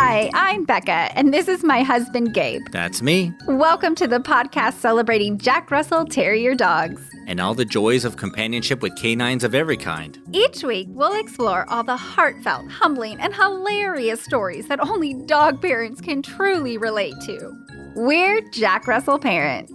Hi, I'm Becca, and this is my husband, Gabe. That's me. Welcome to the podcast celebrating Jack Russell Terrier dogs. And all the joys of companionship with canines of every kind. Each week, we'll explore all the heartfelt, humbling, and hilarious stories that only dog parents can truly relate to. We're Jack Russell parents.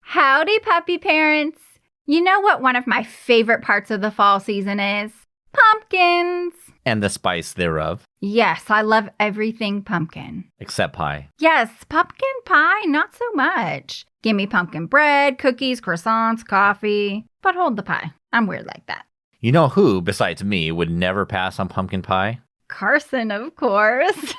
Howdy, puppy parents. You know what one of my favorite parts of the fall season is? Pumpkins. And the spice thereof. Yes, I love everything pumpkin. Except pie. Yes, pumpkin pie, not so much. Give me pumpkin bread, cookies, croissants, coffee. But hold the pie. I'm weird like that. You know who, besides me, would never pass on pumpkin pie? Carson, of course.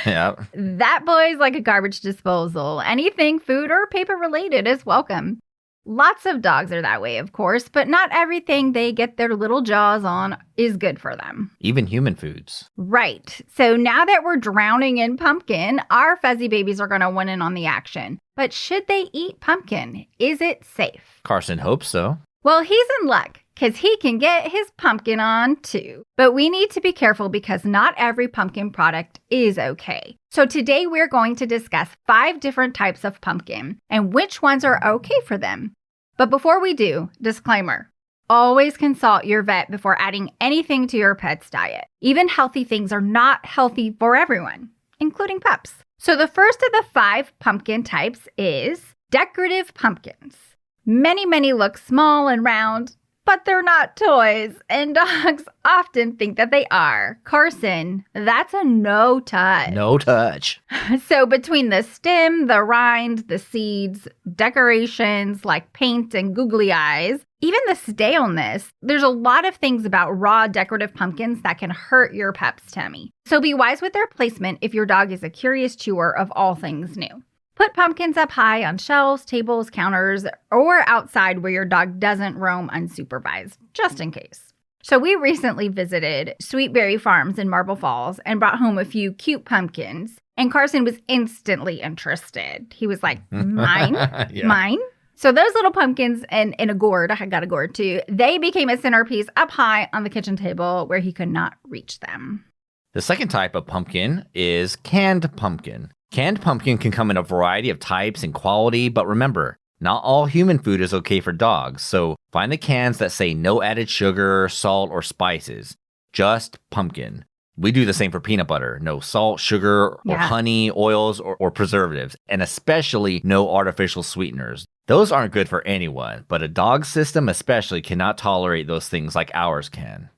Yeah. That boy's like a garbage disposal. Anything food or paper related is welcome. Lots of dogs are that way, of course, but not everything they get their little jaws on is good for them. Even human foods. Right. So now that we're drowning in pumpkin, our fuzzy babies are going to win in on the action. But should they eat pumpkin? Is it safe? Carson hopes so. Well, he's in luck because he can get his pumpkin on too. But we need to be careful because not every pumpkin product is okay. So today we're going to discuss 5 different types of pumpkin and which ones are okay for them. But before we do, disclaimer, always consult your vet before adding anything to your pet's diet. Even healthy things are not healthy for everyone, including pups. So the first of the 5 pumpkin types is decorative pumpkins. Many look small and round, but they're not toys, and dogs often think that they are. Carson, that's a no touch. No touch. So between the stem, the rind, the seeds, decorations like paint and googly eyes, even the staleness, there's a lot of things about raw decorative pumpkins that can hurt your pup's tummy. So be wise with their placement if your dog is a curious chewer of all things new. Put pumpkins up high on shelves, tables, counters, or outside where your dog doesn't roam unsupervised, just in case. So we recently visited Sweet Berry Farms in Marble Falls and brought home a few cute pumpkins. And Carson was instantly interested. He was like, mine? Yeah. Mine? So those little pumpkins and in a gourd, I got a gourd too, they became a centerpiece up high on the kitchen table where he could not reach them. The second type of pumpkin is canned pumpkin. Canned pumpkin can come in a variety of types and quality, but remember, not all human food is okay for dogs, so find the cans that say no added sugar, salt, or spices. Just pumpkin. We do the same for peanut butter. No salt, sugar, or honey, oils, or preservatives, and especially no artificial sweeteners. Those aren't good for anyone, but a dog's system especially cannot tolerate those things like ours can.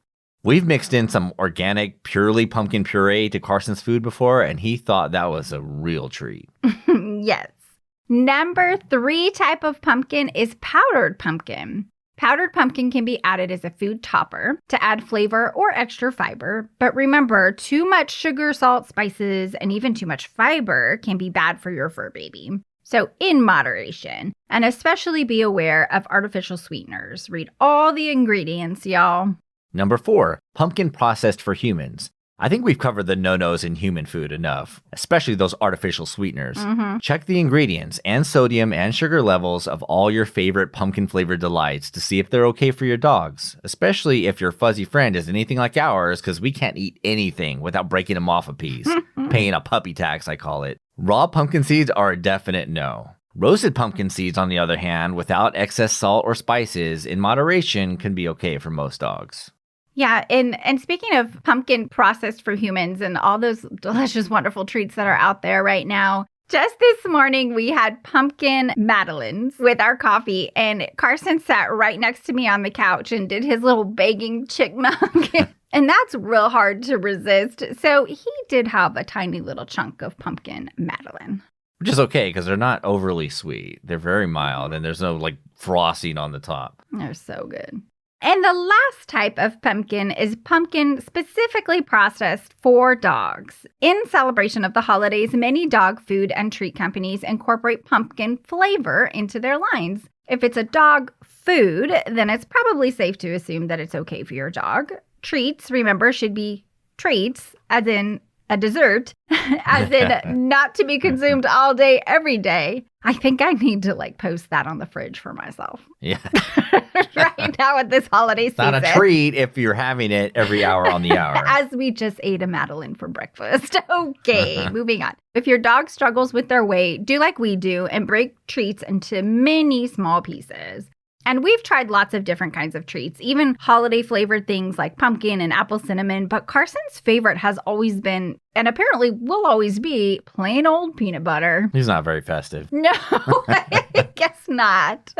We've mixed in some organic, purely pumpkin puree to Carson's food before, and he thought that was a real treat. Yes. Number 3 type of pumpkin is powdered pumpkin. Powdered pumpkin can be added as a food topper to add flavor or extra fiber. But remember, too much sugar, salt, spices, and even too much fiber can be bad for your fur baby. So in moderation, and especially be aware of artificial sweeteners. Read all the ingredients, y'all. Number 4, pumpkin processed for humans. I think we've covered the no-nos in human food enough, especially those artificial sweeteners. Check the ingredients and sodium and sugar levels of all your favorite pumpkin-flavored delights to see if they're okay for your dogs, especially if your fuzzy friend is anything like ours, because we can't eat anything without breaking them off a piece. Paying a puppy tax, I call it. Raw pumpkin seeds are a definite no. Roasted pumpkin seeds, on the other hand, without excess salt or spices, in moderation, can be okay for most dogs. Yeah, and speaking of pumpkin processed for humans and all those delicious, wonderful treats that are out there right now, just this morning we had pumpkin madeleines with our coffee, and Carson sat right next to me on the couch and did his little begging chipmunk. And that's real hard to resist. So he did have a tiny little chunk of pumpkin madeleine. Which is okay, because they're not overly sweet. They're very mild, and there's no, frosting on the top. They're so good. And the last type of pumpkin is pumpkin specifically processed for dogs. In celebration of the holidays, many dog food and treat companies incorporate pumpkin flavor into their lines. If it's a dog food, then it's probably safe to assume that it's okay for your dog. Treats, remember, should be treats, as in a dessert, as in not to be consumed all day, every day. I think I need to post that on the fridge for myself. Yeah. Right now at this holiday season. Not a treat if you're having it every hour on the hour. As we just ate a Madeleine for breakfast. Okay, moving on. If your dog struggles with their weight, do like we do and break treats into many small pieces. And we've tried lots of different kinds of treats, even holiday flavored things like pumpkin and apple cinnamon. But Carson's favorite has always been, and apparently will always be, plain old peanut butter. He's not very festive. No, I guess not.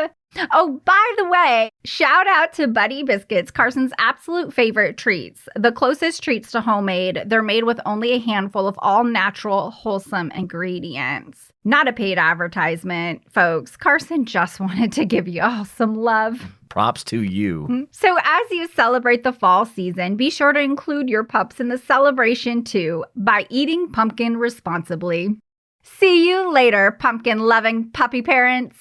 Oh, by the way, shout out to Buddy Biscuits, Carson's absolute favorite treats. The closest treats to homemade. They're made with only a handful of all natural, wholesome ingredients. Not a paid advertisement, folks. Carson just wanted to give you all some love. Props to you. So as you celebrate the fall season, be sure to include your pups in the celebration too by eating pumpkin responsibly. See you later, pumpkin-loving puppy parents.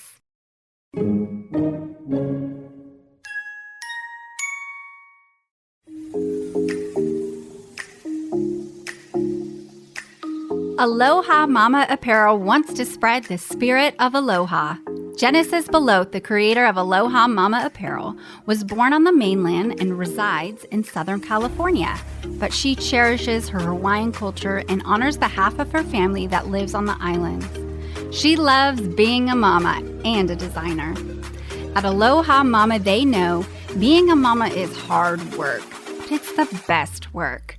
Aloha Mama Apparel wants to spread the spirit of aloha. Genesis Belote, the creator of Aloha Mama Apparel, was born on the mainland and resides in Southern California. But she cherishes her Hawaiian culture and honors the half of her family that lives on the islands. She loves being a mama and a designer. At Aloha Mama, they know being a mama is hard work, but it's the best work.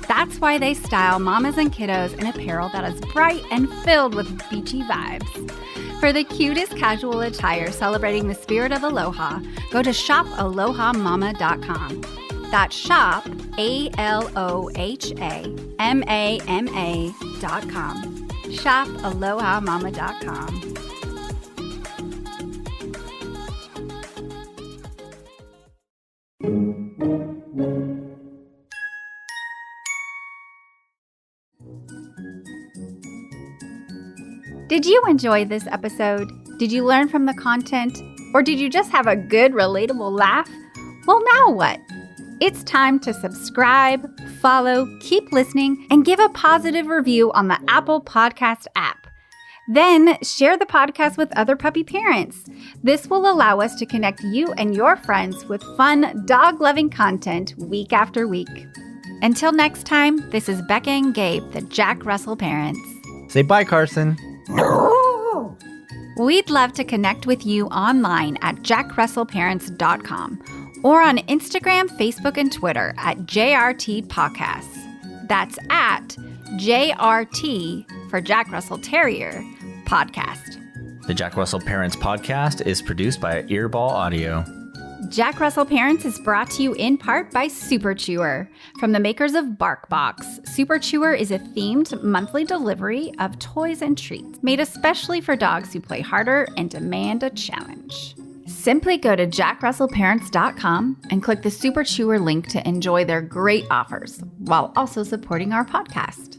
That's why they style mamas and kiddos in apparel that is bright and filled with beachy vibes. For the cutest casual attire celebrating the spirit of aloha, go to shopalohamama.com. That's shop, ALOHAMAMA.com. Shopalohamama.com. Did you enjoy this episode? Did you learn from the content? Or did you just have a good, relatable laugh? Well, now what? It's time to subscribe, follow, keep listening, and give a positive review on the Apple Podcast app. Then share the podcast with other puppy parents. This will allow us to connect you and your friends with fun, dog-loving content week after week. Until next time, this is Becca and Gabe, the Jack Russell parents. Say bye, Carson. We'd love to connect with you online at jackrussellparents.com or on Instagram, Facebook, and Twitter at JRT Podcasts. That's at JRT for Jack Russell Terrier Podcast. The Jack Russell Parents Podcast is produced by Earball Audio. Jack Russell Parents is brought to you in part by Super Chewer. From the makers of BarkBox, Super Chewer is a themed monthly delivery of toys and treats made especially for dogs who play harder and demand a challenge. Simply go to jackrussellparents.com and click the Super Chewer link to enjoy their great offers while also supporting our podcast.